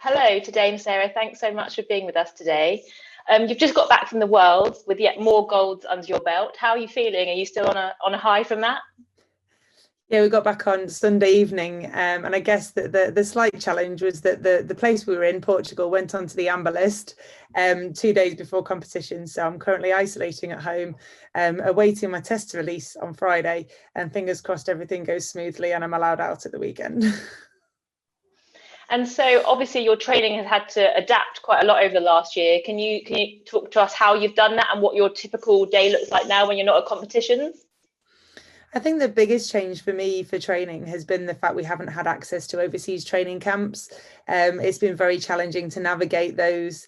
Hello to Dame Sarah. Thanks so much for being with us today. You've just got back from the Worlds with yet more golds under your belt. How are you feeling? Are you still on a high from that? Yeah, we got back on Sunday evening, and I guess that the slight challenge was that the place we were in, Portugal, went onto the amber list 2 days before competition. So I'm currently isolating at home, awaiting my test to release on Friday, and fingers crossed everything goes smoothly and I'm allowed out at the weekend. And so obviously your training has had to adapt quite a lot over the last year. Can you talk to us how you've done that and what your typical day looks like now when you're not at competitions? I think the biggest change for me for training has been the fact we haven't had access to overseas training camps. It's been very challenging to navigate those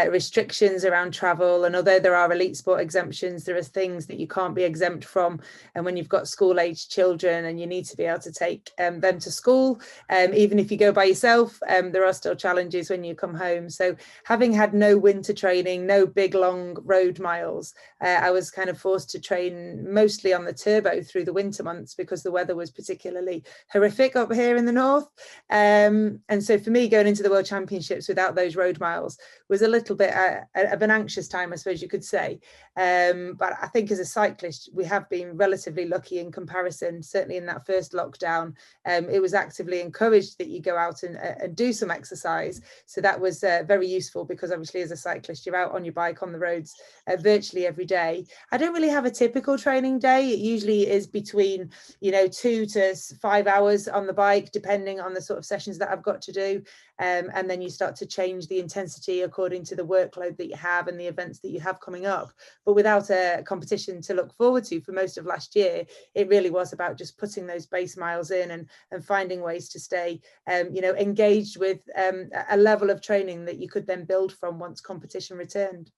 restrictions around travel. And although there are elite sport exemptions, there are things that you can't be exempt from. And when you've got school-aged children and you need to be able to take them to school, even if you go by yourself, there are still challenges when you come home. So having had no winter training, no big long road miles, I was kind of forced to train mostly on the turbo through the winter months because the weather was particularly horrific up here in the north. And so for me, going into the World Championships without those road miles was a little bit of an anxious time, I suppose you could say. But I think as a cyclist, we have been relatively lucky in comparison. Certainly in that first lockdown, it was actively encouraged that you go out and do some exercise. So that was very useful because obviously as a cyclist, you're out on your bike on the roads virtually every day. I don't really have a typical training day. It usually is between 2 to 5 hours on the bike, depending on the sort of sessions that I've got to do. And then you start to change the intensity according to the workload that you have and the events that you have coming up. But without a competition to look forward to for most of last year, it really was about just putting those base miles in and finding ways to stay engaged with a level of training that you could then build from once competition returned.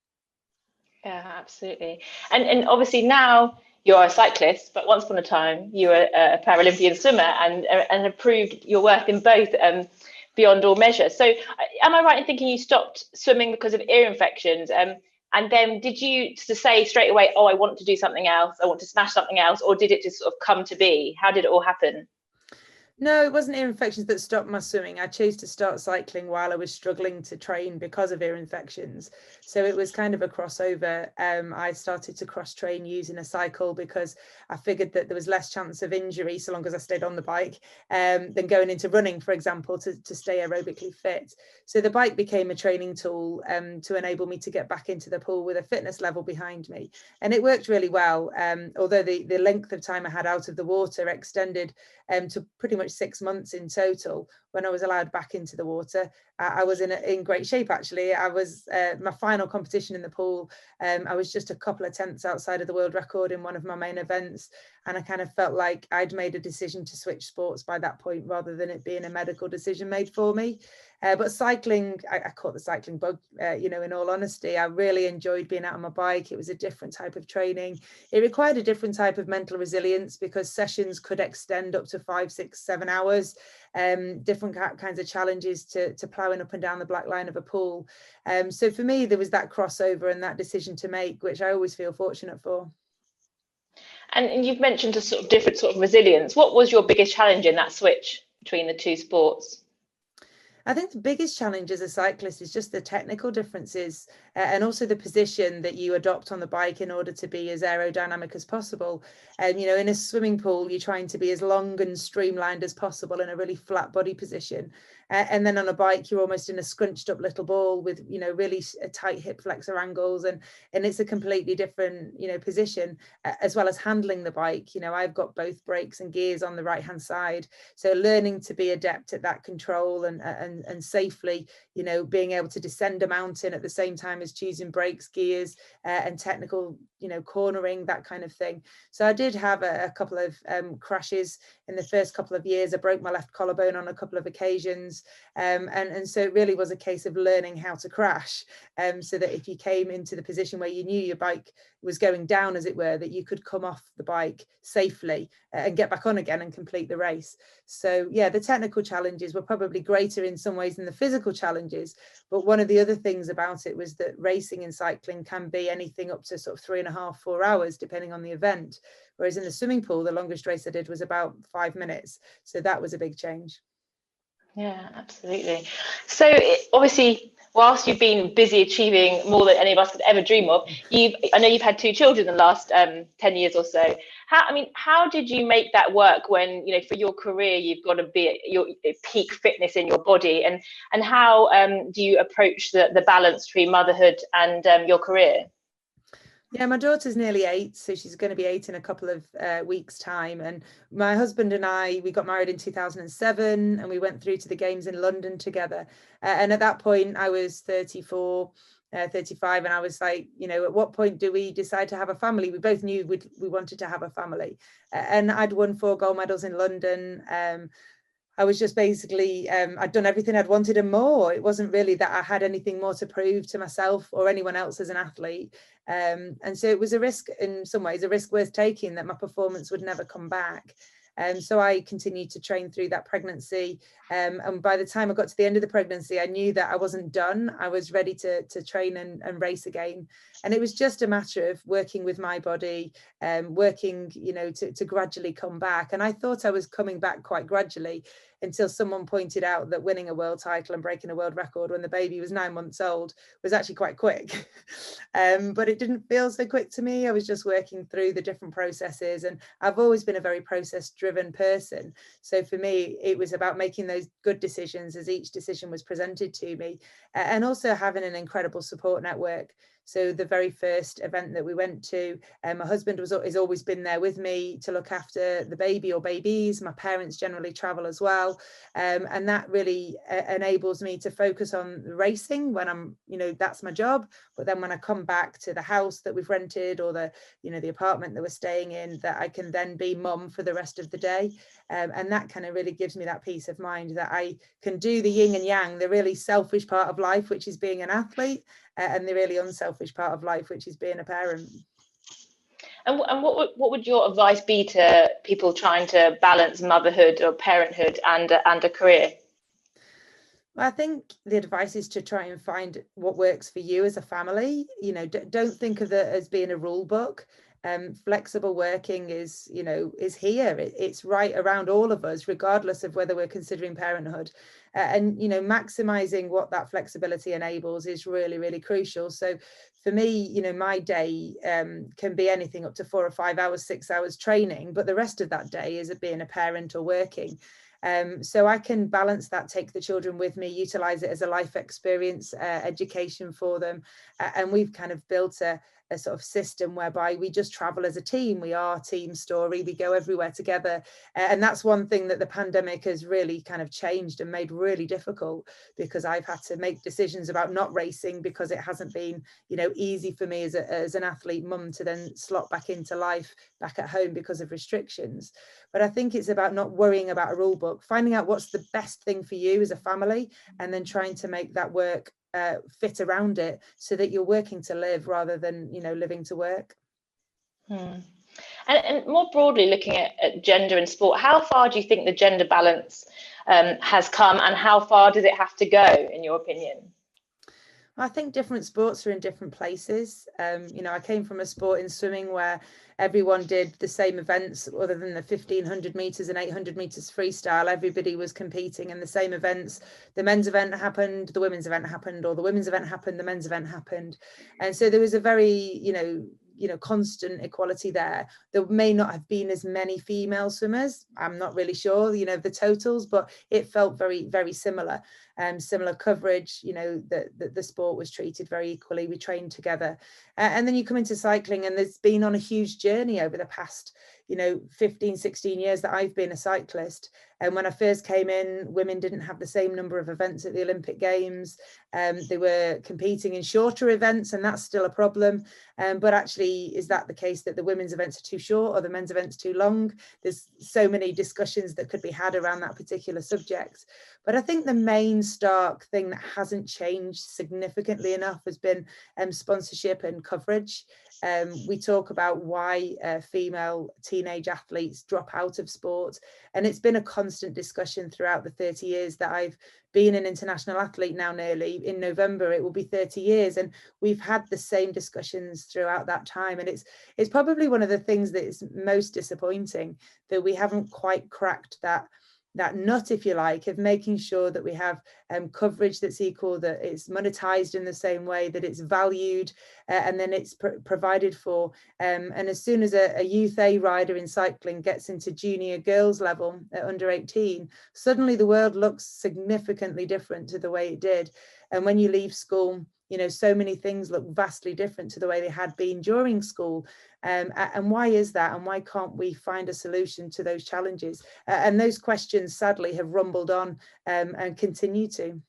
Yeah, absolutely. And obviously now you're a cyclist, but once upon a time you were a Paralympian swimmer and have proved your worth in both beyond all measure. So am I right in thinking you stopped swimming because of ear infections? And then did you to say straight away, oh, I want to do something else, I want to smash something else, or did it just sort of come to be? How did it all happen? No, it wasn't ear infections that stopped my swimming. I chose to start cycling while I was struggling to train because of ear infections. So it was kind of a crossover. I started to cross train using a cycle because I figured that there was less chance of injury so long as I stayed on the bike than going into running, for example, to stay aerobically fit. So the bike became a training tool to enable me to get back into the pool with a fitness level behind me. And it worked really well, although the length of time I had out of the water extended to pretty much 6 months in total. When I was allowed back into the water, I was in great shape. Actually, I was my final competition in the pool. I was just a couple of tenths outside of the world record in one of my main events, and I kind of felt like I'd made a decision to switch sports by that point, rather than it being a medical decision made for me. But cycling, I caught the cycling bug. In all honesty, I really enjoyed being out on my bike. It was a different type of training. It required a different type of mental resilience because sessions could extend up to 5, 6, 7 hours. Different kinds of challenges to ploughing up and down the black line of a pool. So for me, there was that crossover and that decision to make, which I always feel fortunate for. And you've mentioned a sort of different sort of resilience. What was your biggest challenge in that switch between the two sports? I think the biggest challenge as a cyclist is just the technical differences and also the position that you adopt on the bike in order to be as aerodynamic as possible. And, in a swimming pool, you're trying to be as long and streamlined as possible in a really flat body position. And then on a bike, you're almost in a scrunched up little ball with, really tight hip flexor angles. And it's a completely different, position, as well as handling the bike. I've got both brakes and gears on the right hand side. So learning to be adept at that control and safely, being able to descend a mountain at the same time as choosing brakes, gears, and technical, cornering, that kind of thing. So I did have a couple of crashes in the first couple of years. I broke my left collarbone on a couple of occasions. And so it really was a case of learning how to crash, so that if you came into the position where you knew your bike was going down, as it were, that you could come off the bike safely and get back on again and complete the race. So yeah, the technical challenges were probably greater in some ways than the physical challenges. But one of the other things about it was that racing in cycling can be anything up to sort of 3.5, 4 hours, depending on the event. Whereas in the swimming pool, the longest race I did was about 5 minutes. So that was a big change. Yeah, absolutely. So obviously, whilst you've been busy achieving more than any of us could ever dream of, I know you've had 2 children in the last 10 years or so. How did you make that work when, for your career, you've got to be at your peak fitness in your body, and how do you approach the balance between motherhood and your career? Yeah, my daughter's nearly 8, so she's going to be 8 in a couple of weeks' time. And my husband and I, we got married in 2007, and we went through to the games in London together. And at that point, I was 34, 35, and I was like, at what point do we decide to have a family? We both knew we wanted to have a family. And I'd won 4 gold medals in London. I was just basically, I'd done everything I'd wanted and more. It wasn't really that I had anything more to prove to myself or anyone else as an athlete. And so it was a risk in some ways, a risk worth taking, that my performance would never come back. So I continued to train through that pregnancy. And by the time I got to the end of the pregnancy, I knew that I wasn't done. I was ready to train and race again. And it was just a matter of working with my body, working, to gradually come back. And I thought I was coming back quite gradually, until someone pointed out that winning a world title and breaking a world record when the baby was 9 months old was actually quite quick. But it didn't feel so quick to me. I was just working through the different processes, and I've always been a very process-driven person. So for me, it was about making those good decisions as each decision was presented to me, and also having an incredible support network. So the very first event that we went to, my husband has always been there with me to look after the baby or babies. My parents generally travel as well. And that really enables me to focus on racing when I'm, that's my job. But then when I come back to the house that we've rented, or the apartment that we're staying in, that I can then be mum for the rest of the day. And that kind of really gives me that peace of mind that I can do the yin and yang, the really selfish part of life, which is being an athlete, and the really unselfish part of life, which is being a parent. And what would your advice be to people trying to balance motherhood or parenthood and a career? Well, I think the advice is to try and find what works for you as a family. Don't think of it as being a rule book. Flexible working is here. It's right around all of us, regardless of whether we're considering parenthood. And maximizing what that flexibility enables is really, really crucial. So for me, my day can be anything up to 4 or 5 hours, 6 hours training, but the rest of that day is being a parent or working. So I can balance that, take the children with me, utilize it as a life experience, education for them. And we've kind of built a sort of system whereby we just travel as a team. We are Team Storey. We go everywhere together. And that's one thing that the pandemic has really kind of changed and made really difficult, because I've had to make decisions about not racing because it hasn't been, easy for me as an athlete mum to then slot back into life back at home because of restrictions. But I think it's about not worrying about a rule book, finding out what's the best thing for you as a family, and then trying to make that work fit around it, so that you're working to live rather than living to work. And more broadly, looking at gender in sport, how far do you think the gender balance has come, and how far does it have to go, in your opinion? I think different sports are in different places. I came from a sport in swimming where everyone did the same events, other than the 1500 meters and 800 meters freestyle. Everybody was competing in the same events. The men's event happened, the women's event happened, or the women's event happened, the men's event happened. And so there was a very, constant equality there. There may not have been as many female swimmers. I'm not really sure, the totals, but it felt very, very similar. Similar coverage, the sport was treated very equally. We trained together. And then you come into cycling, and there's been on a huge journey over the past, 15, 16 years that I've been a cyclist. And when I first came in, women didn't have the same number of events at the Olympic Games. They were competing in shorter events, and that's still a problem. But actually, is that the case, that the women's events are too short or the men's events too long? There's so many discussions that could be had around that particular subject. But I think the main stark thing that hasn't changed significantly enough has been sponsorship and coverage. We talk about why female teenage athletes drop out of sport, and it's been a constant discussion throughout the 30 years that I've been an international athlete now. Nearly in November it will be 30 years, and we've had the same discussions throughout that time. And it's probably one of the things that is most disappointing, that we haven't quite cracked that nut, if you like, of making sure that we have coverage that's equal, that it's monetized in the same way, that it's valued, and then it's provided for. And as soon as a youth A rider in cycling gets into junior girls level at under 18, suddenly the world looks significantly different to the way it did. And when you leave school, so many things look vastly different to the way they had been during school. And why is that? And why can't we find a solution to those challenges? And those questions, sadly, have rumbled on and continue to.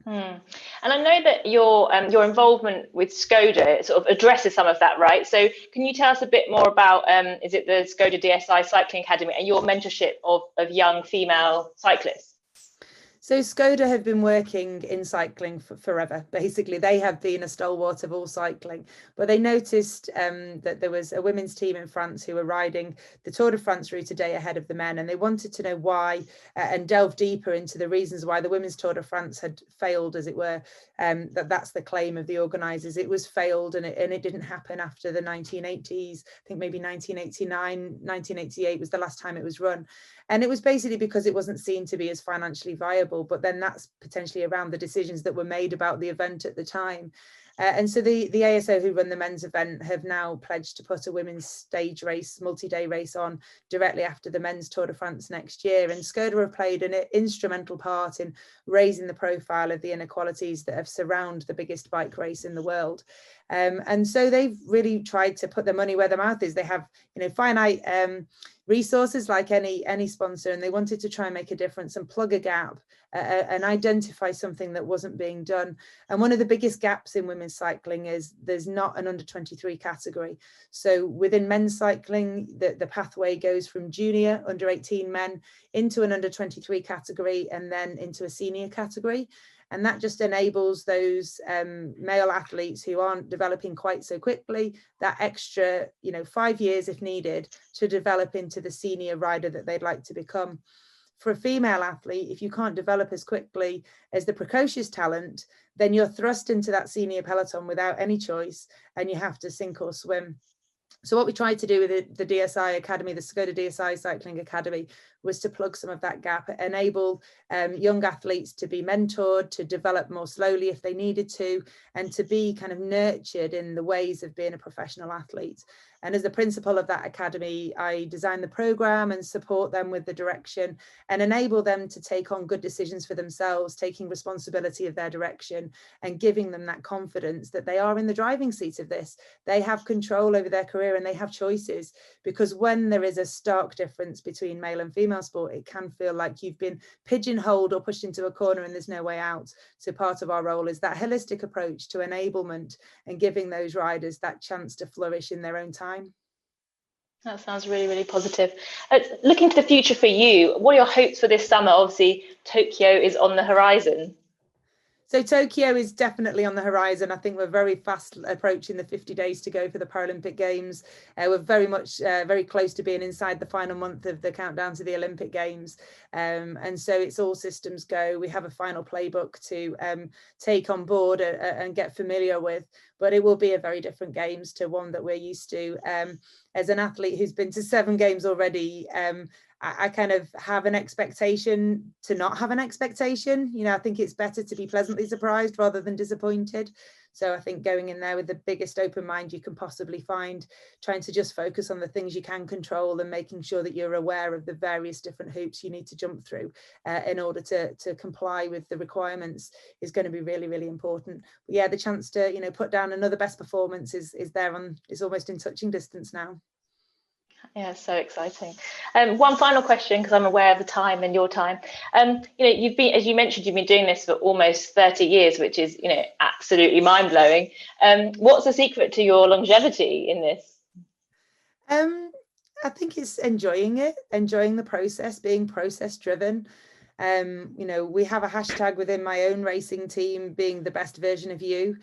And I know that your involvement with Skoda sort of addresses some of that, right? So can you tell us a bit more about, is it the Skoda DSI Cycling Academy and your mentorship of young female cyclists? So Skoda have been working in cycling for forever. Basically, they have been a stalwart of all cycling, but they noticed that there was a women's team in France who were riding the Tour de France route a day ahead of the men, and they wanted to know why and delve deeper into the reasons why the women's Tour de France had failed, as it were. That's the claim of the organisers. It was failed, and it didn't happen after the 1980s. I think maybe 1989, 1988 was the last time it was run. And it was basically because it wasn't seen to be as financially viable, but then that's potentially around the decisions that were made about the event at the time. And so the ASO, who run the men's event, have now pledged to put a women's stage race, multi-day race on directly after the men's Tour de France next year. And Skoda have played an instrumental part in raising the profile of the inequalities that have surrounded the biggest bike race in the world. And so they've really tried to put their money where their mouth is. They have, finite resources like any sponsor, and they wanted to try and make a difference and plug a gap and identify something that wasn't being done. And one of the biggest gaps in women's cycling is there's not an under 23 category. So within men's cycling, the pathway goes from junior under 18 men into an under 23 category and then into a senior category. And that just enables those male athletes who aren't developing quite so quickly that extra, 5 years if needed to develop into the senior rider that they'd like to become. For a female athlete, if you can't develop as quickly as the precocious talent, then you're thrust into that senior peloton without any choice, and you have to sink or swim. So what we tried to do with the DSI Academy, the Skoda DSI Cycling Academy, was to plug some of that gap, enable young athletes to be mentored, to develop more slowly if they needed to, and to be kind of nurtured in the ways of being a professional athlete. And as the principal of that academy, I design the program and support them with the direction and enable them to take on good decisions for themselves, taking responsibility of their direction and giving them that confidence that they are in the driving seat of this. They have control over their career and they have choices, because when there is a stark difference between male and female sport, it can feel like you've been pigeonholed or pushed into a corner and there's no way out. So part of our role is that holistic approach to enablement and giving those riders that chance to flourish in their own time. That sounds really, really positive. Looking to the future for you, what are your hopes for this summer? Obviously, Tokyo is on the horizon. So Tokyo is definitely on the horizon. I think we're very fast approaching the 50 days to go for the Paralympic Games. We're very much very close to being inside the final month of the countdown to the Olympic Games. And so it's all systems go. We have a final playbook to take on board and get familiar with, but it will be a very different Games to one that we're used to. As an athlete who's been to 7 Games already, I kind of have an expectation to not have an expectation. I think it's better to be pleasantly surprised rather than disappointed. So I think going in there with the biggest open mind you can possibly find, trying to just focus on the things you can control and making sure that you're aware of the various different hoops you need to jump through in order to comply with the requirements is going to be really, really important. But yeah, the chance to, put down another best performance is almost in touching distance now. Yeah, so exciting. One final question, because I'm aware of the time and your time. You've been, as you mentioned, you've been doing this for almost 30 years, which is, absolutely mind blowing. What's the secret to your longevity in this? I think it's enjoying the process, being process driven. We have a hashtag within my own racing team, being the best version of you.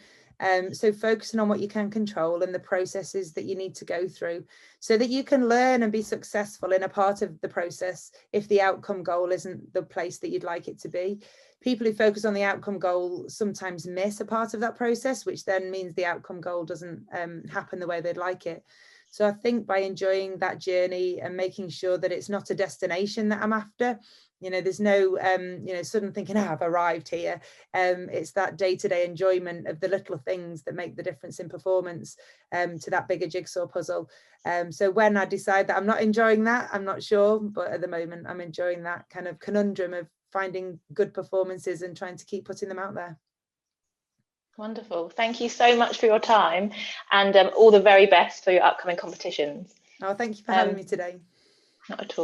So focusing on what you can control and the processes that you need to go through so that you can learn and be successful in a part of the process if the outcome goal isn't the place that you'd like it to be. People who focus on the outcome goal sometimes miss a part of that process, which then means the outcome goal doesn't happen the way they'd like it. So I think by enjoying that journey and making sure that it's not a destination that I'm after, You know, there's no sudden thinking, I've arrived here. It's that day-to-day enjoyment of the little things that make the difference in performance to that bigger jigsaw puzzle. So when I decide that I'm not enjoying that, I'm not sure, but at the moment I'm enjoying that kind of conundrum of finding good performances and trying to keep putting them out there. Wonderful. Thank you so much for your time, and all the very best for your upcoming competitions. Oh, thank you for having me today. Not at all.